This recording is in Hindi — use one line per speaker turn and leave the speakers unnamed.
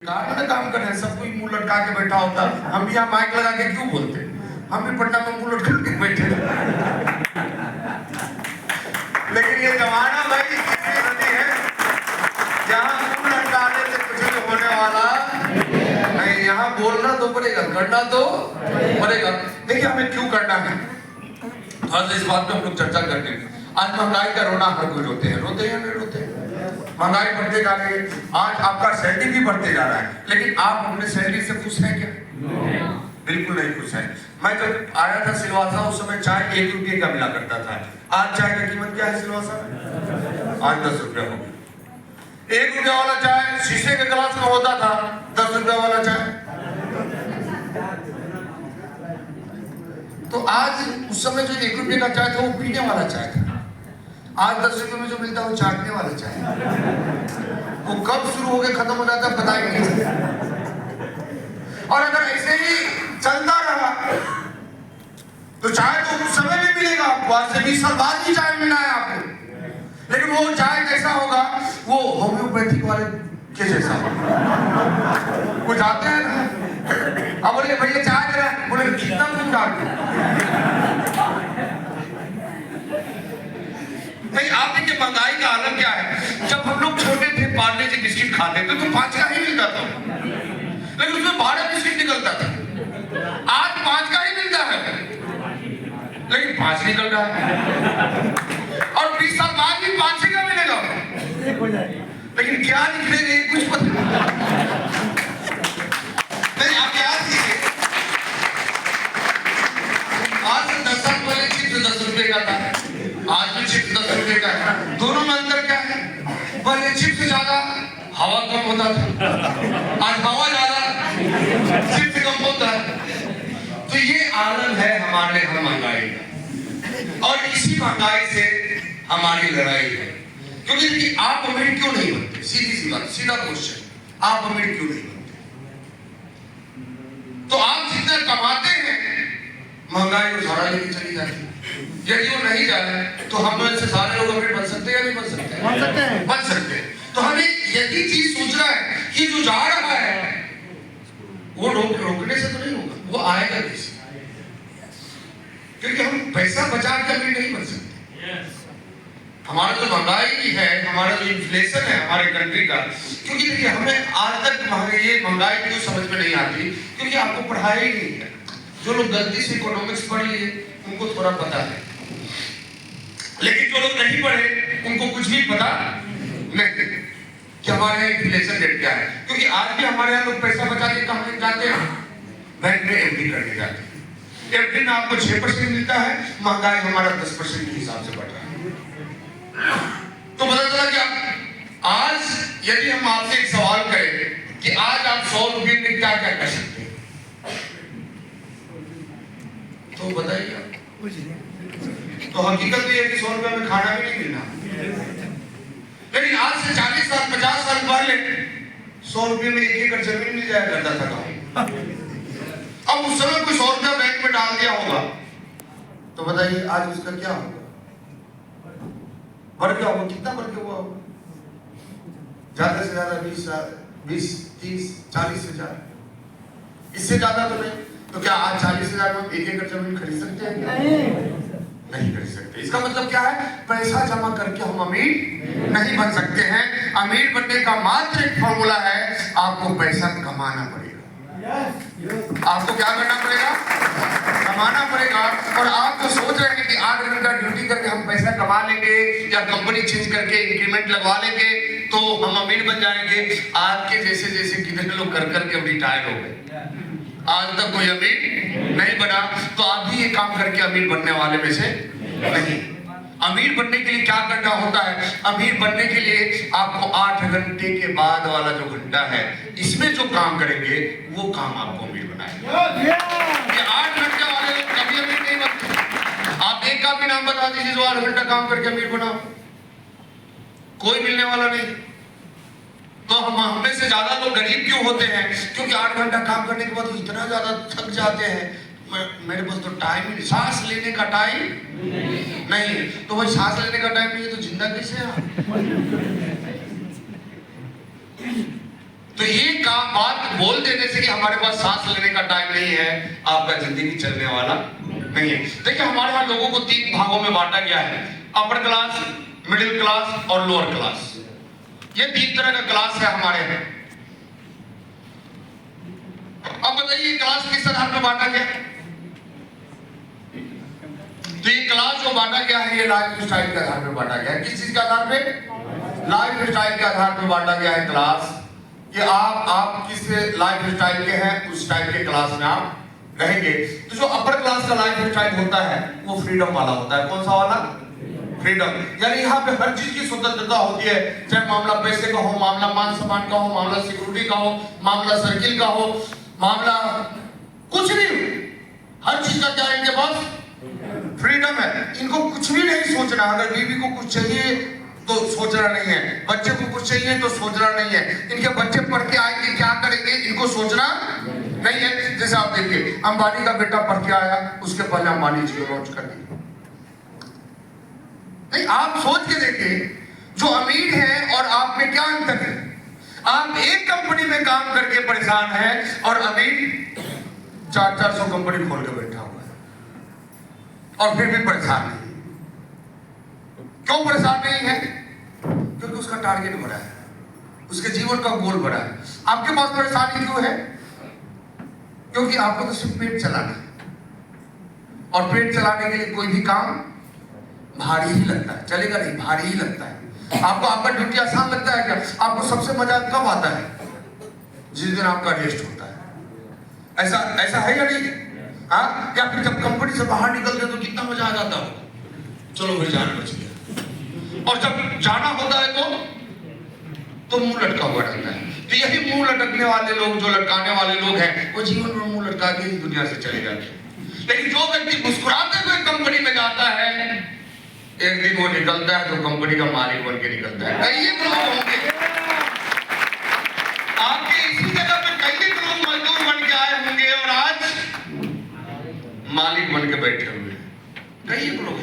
काम कर रहे हैं, सब कोई मुंह लटका के बैठा होता, हम भी यहाँ माइक लगा के क्यों बोलते? हम भी पटना में मुंह लटका के बैठे। लेकिन ये जमाना भाई इसलिए नहीं है जहाँ मुंह लटकाने से कुछ नहीं होने वाला नहीं, यहाँ बोलना तो पड़ेगा, करना तो पड़ेगा। देखिए हमें क्यों करना है, आज इस बात पे हम लोग चर्चा करते हैं। आज महंगाई का रोना हर कोई रोते हैं, रोते हैं नहीं रोते हैं? महंगाई बढ़ते जा रही है, आज आपका सैलरी भी बढ़ते जा रहा है, लेकिन आप अपने सैलरी से खुश हैं क्या? बिल्कुल नहीं खुश है। मैं जब आया था सिलवासा उस समय चाय 1 रुपये का मिला करता था, आज चाय का कीमत क्या है सिलवासा में? आज 10 रुपया हो गया। 1 रुपया वाला चाय शीशे के गिलास में होता था, 10 रुपया वाला चाय। तो आज उस समय जो 1 रुपये का चाय था वो पीने वाला चाय था, आज 10 रुपये में जो मिलता है वो चाटने वाला चाय। वो कब शुरू हो के खत्म हो जाता है पता ही नहीं चलता। और अगर ऐसे ही चलता रहा तो चाय तो उस समय भी मिलेगा आपको, आज से 20 साल बाद ही चाय मिलना है आपको, लेकिन वो चाय कैसा होगा? वो होम्योपैथिक वाले के जैसा होगा। वो जाते हैं ना, अब बोले भैया चाय दे रहा है, बोले कितना तुम डालते? नहीं, आप देखिए महंगाई का आलम क्या है। जब हम लोग छोटे थे पार्ले जी बिस्किट खाते थे तो 5 का ही मिलता था, लेकिन उसमें 12 बिस्किट निकलता था। आज 5 का ही मिलता है, लेकिन 5 निकल रहा है। और 20 साल बाद भी 5 का मिलेगा, लेकिन क्या निकलेगा कुछ पता नहीं। आप याद कीजिए, आज से 10 साल पहले चिप्स 10 रुपए का था, आज भी चिप्स 10 रुपए का है। दोनों में अंतर क्या है? पहले चिप्स ज्यादा हवा कम होता था, आज हवा ज्यादा चिप्स कम होता है। तो ये आलम है हमारे यहाँ महंगाई का, और इसी महंगाई से हमारी लड़ाई है। क्योंकि देखिए आप अमीर क्यों नहीं बनते? सीधी सी बात, सीधा क्वेश्चन, आप अमीर क्यों नहीं बनते? तो आप जितना कमाते हैं महंगाई को सारा लेके चली जाती है। यदि वो नहीं जाए तो हम लोग से सारे लोग अमीर बन सकते हैं या नहीं बन सकते? बन सकते हैं, बन सकते हैं। तो हमें यदि चीज सोच रहा है कि जो जा रहा है वो रोकने से तो नहीं होगा, वो आएगा कैसे? क्योंकि हम पैसा बचा के अमीर नहीं बन सकते। हमारा जो महंगाई है, हमारा जो इन्फ्लेशन है हमारे कंट्री का, क्योंकि देखिए हमें आज तक ये महंगाई क्यों समझ में नहीं आती? क्योंकि आपको पढ़ाया ही नहीं है। जो लोग गलती से इकोनॉमिक्स पढ़ लिए उनको थोड़ा पता है, लेकिन जो लोग नहीं पढ़े उनको कुछ भी पता नहीं कि हमारे यहाँ इन्फ्लेशन रेट क्या है। क्योंकि आज भी हमारे यहाँ लोग पैसा बचा के कहाँ जाते हैं? बैंक में एफडी करने जाते हैं। एफडी में आपको 6% मिलता है, महंगाई हमारा 10% के हिसाब से बढ़ रहा है। तो पता चला कि आज यदि हम आपसे एक सवाल करें कि आज आप 100 रुपये में क्या क्या कर सकते हैं, तो बताइए। तो हकीकत ये है कि 100 रुपये में खाना भी नहीं मिलना। लेकिन आज से 40 साल 50 साल पहले 100 रुपये में 1 एकड़ जमीन मिल जाया करता था गाँव। अब उस समय कोई 100 रुपया बैंक में डाल दिया होगा, तो बताइए आज उसका क्या होगा? बढ़ गया होगा, कितना बढ़ गया हुआ? ज्यादा से ज्यादा 20, 30, 40 हजार, इससे ज्यादा तो नहीं। तो क्या आज 40 हजार में 1 एकड़ जमीन खरीद सकते हैं? नहीं खरीद सकते। इसका मतलब क्या है? पैसा जमा करके हम अमीर नहीं बन सकते हैं। अमीर बनने का मात्र एक फॉर्मूला है, आपको पैसा कमाना पड़ेगा। आपको क्या करना पड़ेगा? कमाना पड़ेगा। और आप जो सोच रहे हैं कि 8 घंटा ड्यूटी करके हम पैसा कमा लेंगे या कंपनी चेंज करके इंक्रीमेंट लगवा लेंगे तो हम अमीर बन जाएंगे, आपके जैसे जैसे कितने लोग कर करके रिटायर हो गए, आज तक कोई अमीर नहीं बना। तो आप भी ये काम करके अमीर बनने वाले में से नहीं। अमीर बनने के लिए क्या करना होता है? अमीर बनने के लिए आपको 8 घंटे के बाद वाला जो घंटा है, इसमें जो काम करेंगे वो काम आपको अमीर बनाएगा। ये 8 घंटे वाले लोग कभी अमीर नहीं बनते। आप एक का भी नाम बता दीजिए जो 8 घंटा काम करके अमीर बना, कोई मिलने वाला नहीं। तो हम में से ज्यादा लोग गरीब क्यों होते हैं? क्योंकि 8 घंटा काम करने के बाद इतना ज्यादा थक जाते हैं, मेरे पास तो टाइम ही, सांस लेने का टाइम नहीं। तो भाई सांस लेने का टाइम नहीं है तो जिंदा कैसे है? तो ये काम बात बोल देने से कि हमारे पास सांस लेने का टाइम नहीं है, आपका जिंदगी चलने वाला नहीं है। देखिए हमारे यहाँ लोगों को 3 भागों में बांटा गया है, अपर क्लास, मिडिल क्लास और लोअर क्लास। ये 3 तरह का क्लास है हमारे यहाँ। अब बताइए क्लास किस आधार पर बांटा गया? तो ये क्लास जो बांटा गया है, ये लाइफ स्टाइल के आधार पर बांटा गया है। किस चीज के आधार पे? लाइफ स्टाइल के आधार पर बांटा गया है क्लास, कि आप किस लाइफ स्टाइल के हैं उस टाइप के क्लास में आप रहेंगे। तो जो अपर क्लास का लाइफ स्टाइल होता है वो फ्रीडम वाला होता है। कौन सा वाला? फ्रीडम। यानी यहाँ पे हर चीज की स्वतंत्रता होती है, चाहे मामला पैसे का हो, मामला मान सम्मान का हो, मामला सिक्योरिटी का हो, मामला सर्किल का हो, मामला कुछ भी, हर चीज का क्या इनके पास फ्रीडम है। इनको कुछ भी नहीं सोचना। अगर बीवी को कुछ चाहिए तो सोचना नहीं है, बच्चे को कुछ चाहिए तो सोचना नहीं है, इनके बच्चे पढ़ के आएंगे क्या करेंगे इनको सोचना नहीं है। जैसे आप देखिए अंबानी का बेटा पढ़ के आया, उसके पहले अंबानी जियो लॉन्च कर दी। नहीं, आप सोच के देखिए जो अमीर है और आप में क्या अंतर है। आप एक कंपनी में काम करके परेशान है और अमीर 400 कंपनी खोल के बैठा हुआ है और फिर भी परेशान नहीं। क्यों परेशान नहीं है? क्योंकि उसका टारगेट बड़ा है, उसके जीवन का गोल बड़ा है। आपके पास परेशानी क्यों है? क्योंकि आपको तो सिर्फ पेट चलाना है, और पेट चलाने के लिए कोई भी काम भारी ही लगता है। चलेगा नहीं, भारी ही लगता है। आपको आपका ड्यूटी आसान लगता है क्या? आपको सबसे मजा कब आता है? जिस दिन आपका रेस्ट होता है। ऐसा है या नहीं? हाँ, या फिर जब कंपनी से बाहर निकलते तो कितना मजा आ जाता हो, चलो भाई जान बच गया। और जब जाना होता है तो मुंह लटका हुआ रहता है। तो यही मुंह लटकने वाले लोग, जो लटकाने वाले लोग हैं, वो जीवन में मुंह लटका के ही दुनिया से चले जाते हैं। लेकिन जो व्यक्ति मुस्कुराते हुए कंपनी में जाता है, एक दिन वो निकलता है तो कंपनी का मालिक बन के निकलता है। कई लोग होंगे आपके इसी जगह पे, कई लोग मजदूर बन के आए होंगे और आज मालिक बन के बैठे हुए, कई लोग